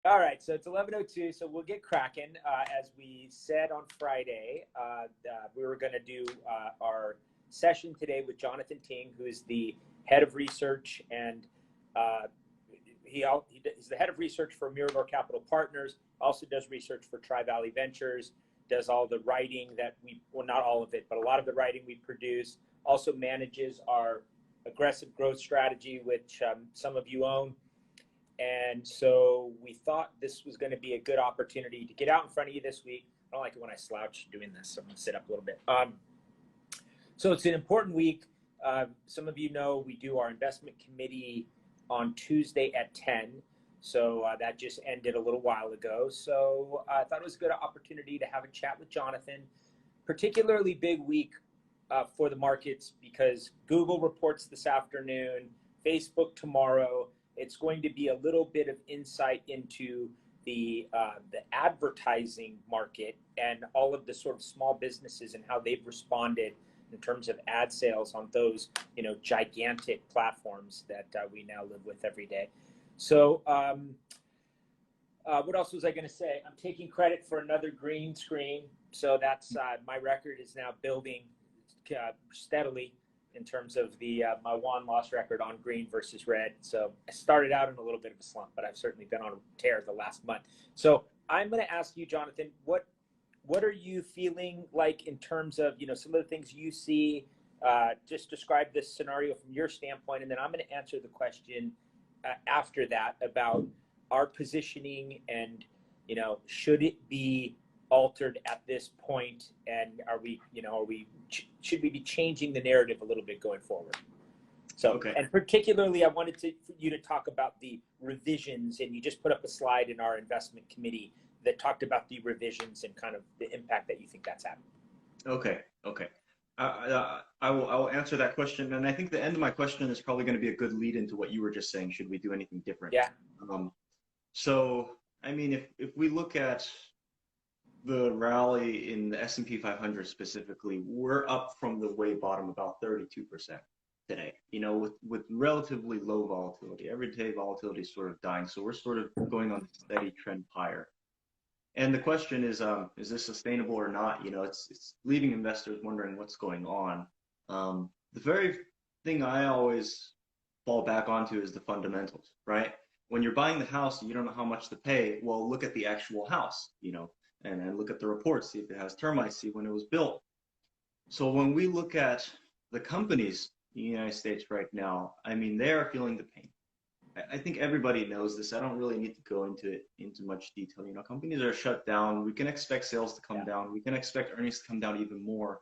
All right, so it's 11:02, so we'll get cracking. As we said on Friday, we were going to do our session today with Jonathan Ting, who is the head of research, and uh, he's the head of research for Mirador Capital Partners, also does research for Tri-Valley Ventures, does all the writing that well, not all of it, but a lot of the writing we produce, also manages our aggressive growth strategy, which some of you own. And so we thought this was going to be a good opportunity to get out in front of you this week. I don't like it when I slouch doing this, so I'm going to sit up a little bit. So it's an important week. Some of you know we do our investment committee on Tuesday at 10. So that just ended a little while ago. So I thought it was a good opportunity to have a chat with Jonathan. Particularly big week for the markets because Google reports this afternoon, Facebook tomorrow. It's going to be a little bit of insight into the advertising market and all of the sort of small businesses and how they've responded in terms of ad sales on those gigantic platforms that we now live with every day. So what else was I going to say? I'm taking credit for another green screen. So that's my record is now building steadily in terms of the my won-loss record on green versus red. So I started out in a little bit of a slump, but I've certainly been on a tear the last month. So I'm going to ask you, Jonathan, what are you feeling like in terms of some of the things you see? Just describe this scenario from your standpoint, and then I'm going to answer the question after that about our positioning and should it be altered at this point, and should we be changing the narrative a little bit going forward? So, okay. And particularly, I wanted for you to talk about the revisions, and you just put up a slide in our investment committee that talked about the revisions and kind of the impact that you think that's having. Okay. I will answer that question, and I think the end of my question is probably going to be a good lead into what you were just saying. Should we do anything different? Yeah. So, I mean, if we look at the rally in the S&P 500 specifically, we're up from the way bottom about 32% today, with relatively low volatility. Everyday volatility is sort of dying, so we're sort of going on a steady trend higher. And the question is this sustainable or not? It's leaving investors wondering what's going on. The very thing I always fall back onto is the fundamentals, right? When you're buying the house, you don't know how much to pay. Well, look at the actual house, and look at the reports, see if it has termites, see when it was built. So when we look at the companies in the United States right now, I mean, they are feeling the pain. I think everybody knows this. I don't really need to go into much detail. Companies are shut down. We can expect sales to come down. We can expect earnings to come down even more.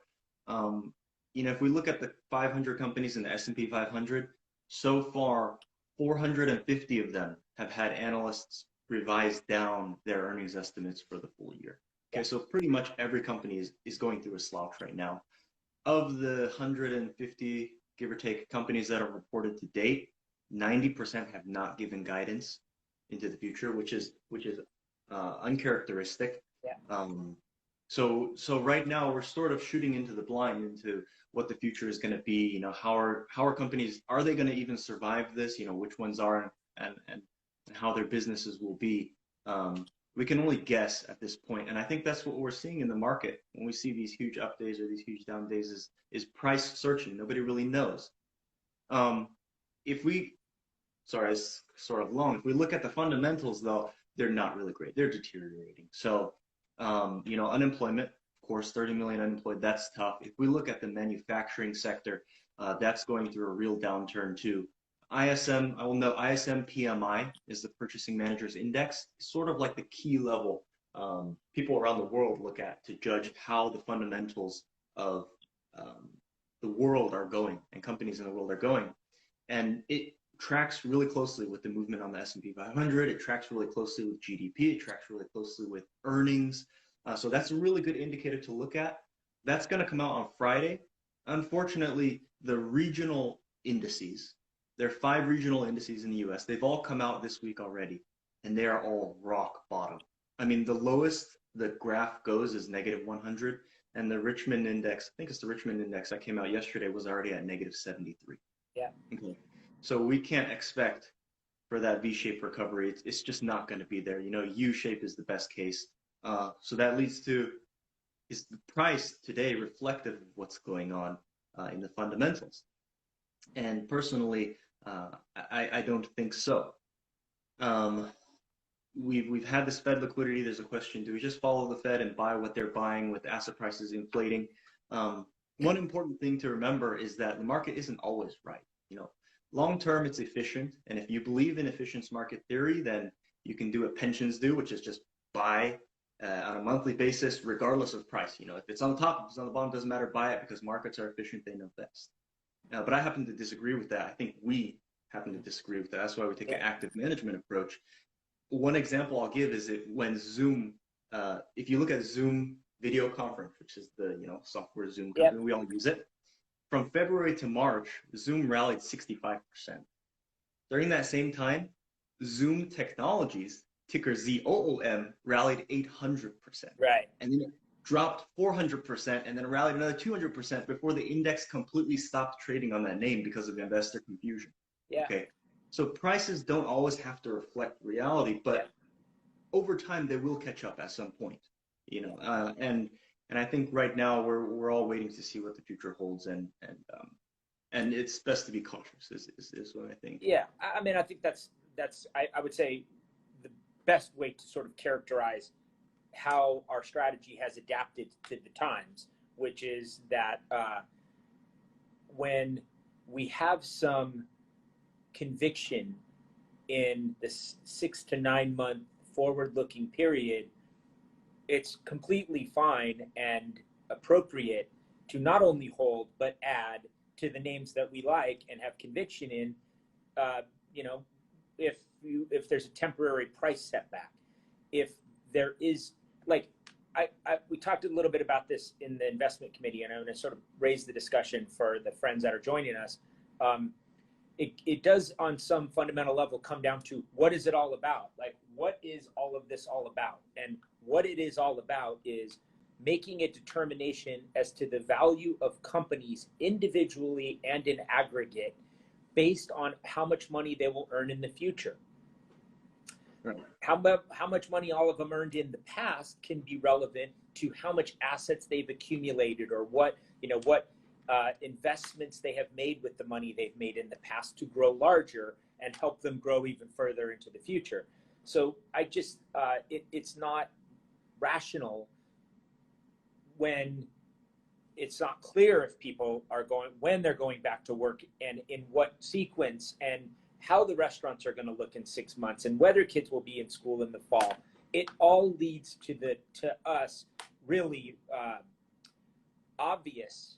If we look at the 500 companies in the S&P 500, so far, 450 of them have had analysts revise down their earnings estimates for the full year. Okay, so pretty much every company is going through a slouch right now. Of the 150, give or take, companies that are reported to date, 90% have not given guidance into the future, which is uncharacteristic. Yeah. So right now we're sort of shooting into the blind into what the future is going to be. How are companies, are they going to even survive this? Which ones are and how their businesses will be. We can only guess at this point, and I think that's what we're seeing in the market when we see these huge up days or these huge down days is price searching. Nobody really knows. It's sort of long. If we look at the fundamentals, though, they're not really great. They're deteriorating. So, unemployment, of course, 30 million unemployed, that's tough. If we look at the manufacturing sector, that's going through a real downturn too. ISM PMI is the Purchasing Managers Index, sort of like the key level people around the world look at to judge how the fundamentals of the world are going and companies in the world are going. And it tracks really closely with the movement on the S&P 500. It tracks really closely with GDP. It tracks really closely with earnings. So that's a really good indicator to look at. That's going to come out on Friday. Unfortunately, the regional indices, there are 5 regional indices in the US. They've all come out this week already, and they are all rock bottom. I mean, the lowest the graph goes is -100, and the Richmond index, I think it's the Richmond index that came out yesterday, was already at -73. Yeah. Okay. So we can't expect for that V-shaped recovery. It's just not going to be there. You know, U-shape is the best case. So that leads to, is the price today reflective of what's going on in the fundamentals? And personally, I don't think so. We've had this Fed liquidity. There's a question: do we just follow the Fed and buy what they're buying with asset prices inflating? One important thing to remember is that the market isn't always right. You know, long term it's efficient, and if you believe in efficient market theory, then you can do what pensions do, which is just buy on a monthly basis, regardless of price. You know, if it's on the top, if it's on the bottom, doesn't matter. Buy it because markets are efficient; they know best. But I happen to disagree with that. I think we happen to disagree with that. That's why we take an active management approach. One example I'll give is when Zoom, if you look at Zoom video conference, which is the software Zoom company, we all use it. From February to March, Zoom rallied 65%. During that same time, Zoom Technologies, ticker ZOOM, rallied 800%. Right. And then it dropped 400% and then rallied another 200% before the index completely stopped trading on that name because of investor confusion. Yeah. Okay. So prices don't always have to reflect reality, but over time they will catch up at some point, and I think right now we're all waiting to see what the future holds, and it's best to be cautious is what I think. Yeah, I mean, I think that's I would say the best way to sort of characterize how our strategy has adapted to the times, which is that when we have some conviction in this 6 to 9 month forward-looking period, it's completely fine and appropriate to not only hold but add to the names that we like and have conviction in. If there's a temporary price setback, if there is, like, we talked a little bit about this in the investment committee, and I'm going to sort of raise the discussion for the friends that are joining us. It does, on some fundamental level, come down to what is it all about? Like, what is all of this all about? And what it is all about is making a determination as to the value of companies individually and in aggregate based on how much money they will earn in the future. Right. How much money all of them earned in the past can be relevant to how much assets they've accumulated, or what investments they have made with the money they've made in the past to grow larger and help them grow even further into the future. So I just, it's not rational when it's not clear if people are when they're going back to work, and in what sequence, and how the restaurants are going to look in 6 months, and whether kids will be in school in the fall. It all leads to us really obvious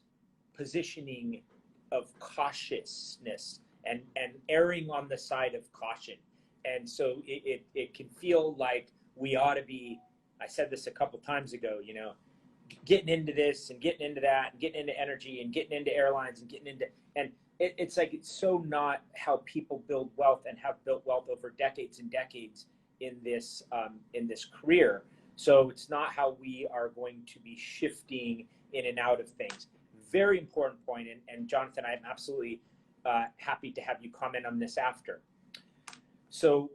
positioning of cautiousness and erring on the side of caution. And so it can feel like we ought to be, I said this a couple times ago, getting into this and getting into that and getting into energy and getting into airlines and getting into, and it's like, it's so not how people build wealth and have built wealth over decades and decades in this career. So it's not how we are going to be shifting in and out of things. Very important point, and Jonathan, I'm absolutely happy to have you comment on this after. So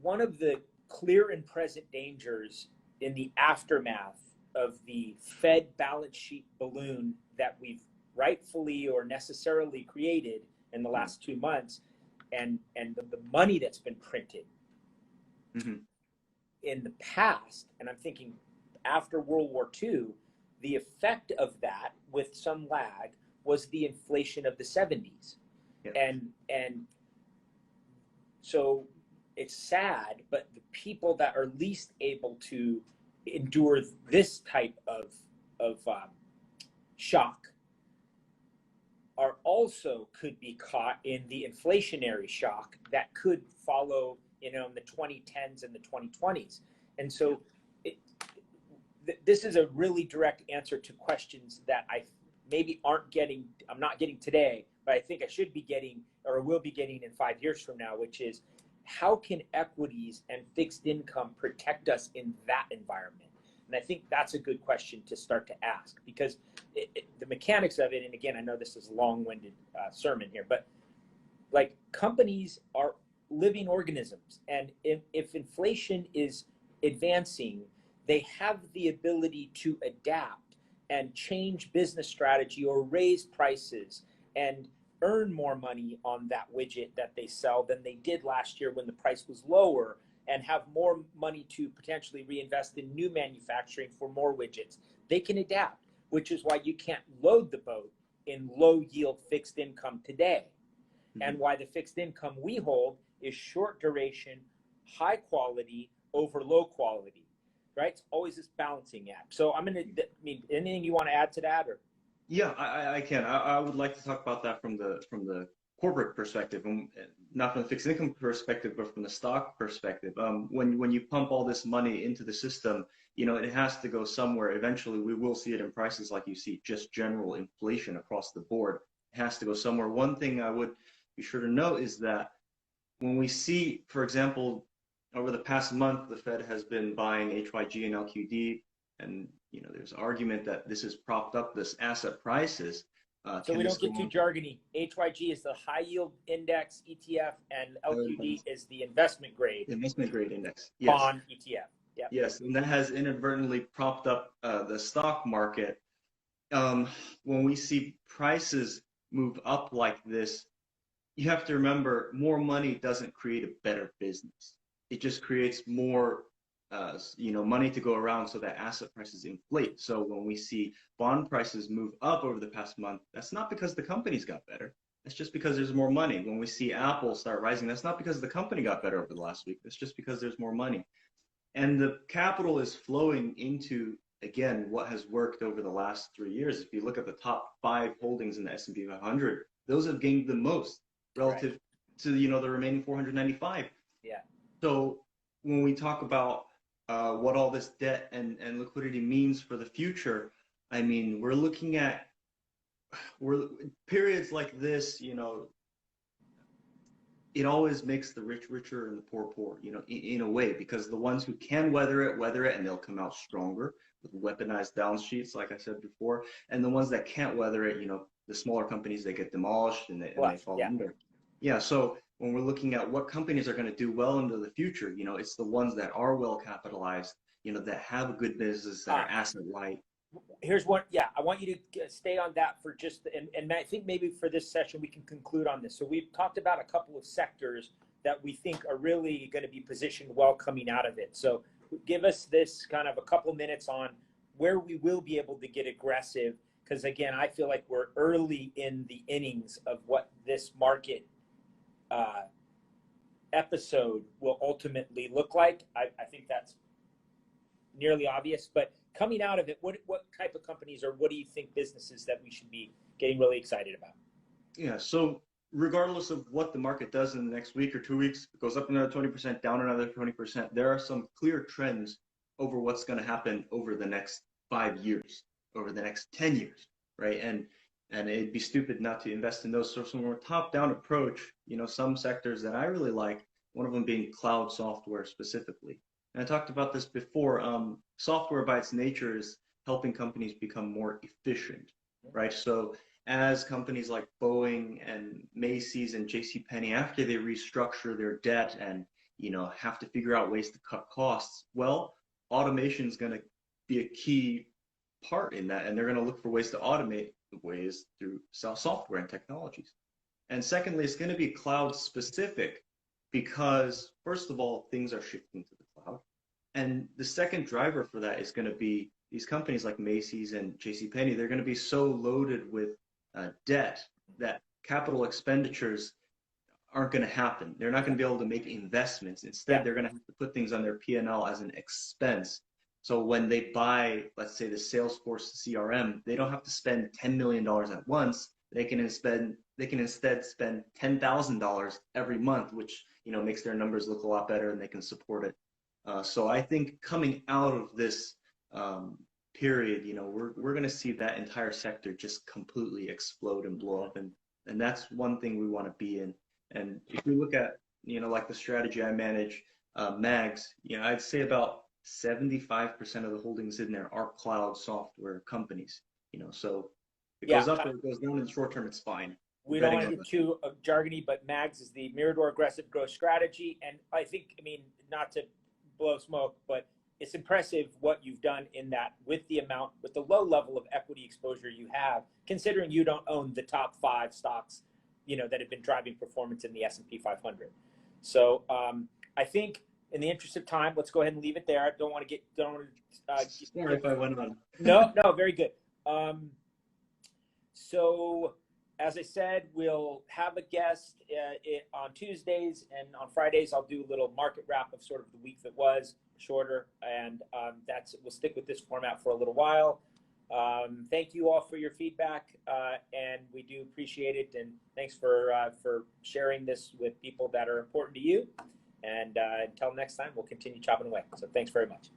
one of the clear and present dangers in the aftermath of the Fed balance sheet balloon that we've rightfully or necessarily created in the last 2 months, and the money that's been printed in the past, and I'm thinking after World War II, the effect of that, with some lag, was the inflation of the 70s. Yeah. And so it's sad, but the people that are least able to endure this type of shock are also could be caught in the inflationary shock that could follow, in the 2010s and the 2020s. And so this is a really direct answer to questions that I maybe I'm not getting today, but I think I should be getting, or will be getting in 5 years from now, which is, how can equities and fixed income protect us in that environment? And I think that's a good question to start to ask, because the mechanics of it, and again, I know this is a long-winded sermon here, but like, companies are living organisms. And if inflation is advancing, they have the ability to adapt and change business strategy or raise prices and earn more money on that widget that they sell than they did last year when the price was lower, and have more money to potentially reinvest in new manufacturing for more widgets. They can adapt, which is why you can't load the boat in low yield fixed income today. And why the fixed income we hold is short duration, high quality over low quality, right? It's always this balancing act. So anything you want to add to that, or? Yeah, I can. I would like to talk about that from the corporate perspective, and not from the fixed income perspective, but from the stock perspective. When you pump all this money into the system, it has to go somewhere. Eventually, we will see it in prices, like you see just general inflation across the board. It has to go somewhere. One thing I would be sure to note is that when we see, for example, over the past month, the Fed has been buying HYG and LQD, and there's argument that this has propped up this asset prices. So we don't get too jargony. HYG is the high yield index ETF, and LQD is the investment grade index. Yes. Bond ETF. Yep. Yes, and that has inadvertently propped up the stock market. When we see prices move up like this, you have to remember, more money doesn't create a better business. It just creates more money to go around, so that asset prices inflate. So when we see bond prices move up over the past month, that's not because the companies got better. That's just because there's more money. When we see Apple start rising, that's not because the company got better over the last week. That's just because there's more money. And the capital is flowing into, again, what has worked over the last 3 years. If you look at the top 5 holdings in the S&P 500, those have gained the most relative to the remaining 495. Yeah. So when we talk about what all this debt and liquidity means for the future, I mean, we're looking at periods like this, it always makes the rich richer and the poor poor, in a way, because the ones who can weather it, and they'll come out stronger with weaponized balance sheets, like I said before, and the ones that can't weather it, the smaller companies, they get demolished and they fall under. Yeah, so when we're looking at what companies are going to do well into the future, it's the ones that are well capitalized, that have a good business, that are asset light. Here's one. Yeah, I want you to stay on that for just, and I think maybe for this session we can conclude on this. So we've talked about a couple of sectors that we think are really going to be positioned well coming out of it. So give us this kind of a couple minutes on where we will be able to get aggressive, because again, I feel like we're early in the innings of what this market episode will ultimately look like. I think that's nearly obvious, but coming out of it, what type of companies, or what do you think businesses that we should be getting really excited about? Yeah, so regardless of what the market does in the next week or 2 weeks, it goes up another 20%, down another 20%, there are some clear trends over what's going to happen over the next 5 years, over the next 10 years, right? And it'd be stupid not to invest in those. So from a top-down approach, some sectors that I really like, one of them being cloud software specifically. And I talked about this before. Software by its nature is helping companies become more efficient, right? So as companies like Boeing and Macy's and JCPenney, after they restructure their debt and have to figure out ways to cut costs, well, automation is going to be a key part in that, and they're going to look for ways to automate ways through software and technologies. And secondly, it's going to be cloud specific, because first of all, things are shifting to the cloud. And the second driver for that is going to be these companies like Macy's and JCPenney. They're going to be so loaded with debt that capital expenditures aren't going to happen. They're not going to be able to make investments. Instead, they're going to have to put things on their P&L as an expense. So when they buy, let's say, the Salesforce CRM, they don't have to spend $10 million at once. They can instead spend $10,000 every month, which makes their numbers look a lot better, and they can support it. So I think coming out of this period, we're going to see that entire sector just completely explode and blow up, and that's one thing we want to be in. And if we look at like the strategy I manage, MAGS, I'd say about 75% of the holdings in there are cloud software companies. So it goes up or it goes down in the short term, it's fine. we don't betting want to on get it. too jargony, but MAGS is the Mirador Aggressive Growth Strategy. And I think, I mean, not to blow smoke, but it's impressive what you've done in that with the low level of equity exposure you have, considering you don't own the top 5 stocks, that have been driving performance in the S&P 500. So I think in the interest of time, let's go ahead and leave it there. I don't want to Sorry if I went on. no, very good. So as I said, we'll have a guest on Tuesdays, and on Fridays I'll do a little market wrap of sort of the week that was, shorter, and we'll stick with this format for a little while. Thank you all for your feedback, and we do appreciate it. And thanks for sharing this with people that are important to you. And until next time, we'll continue chopping away. So thanks very much.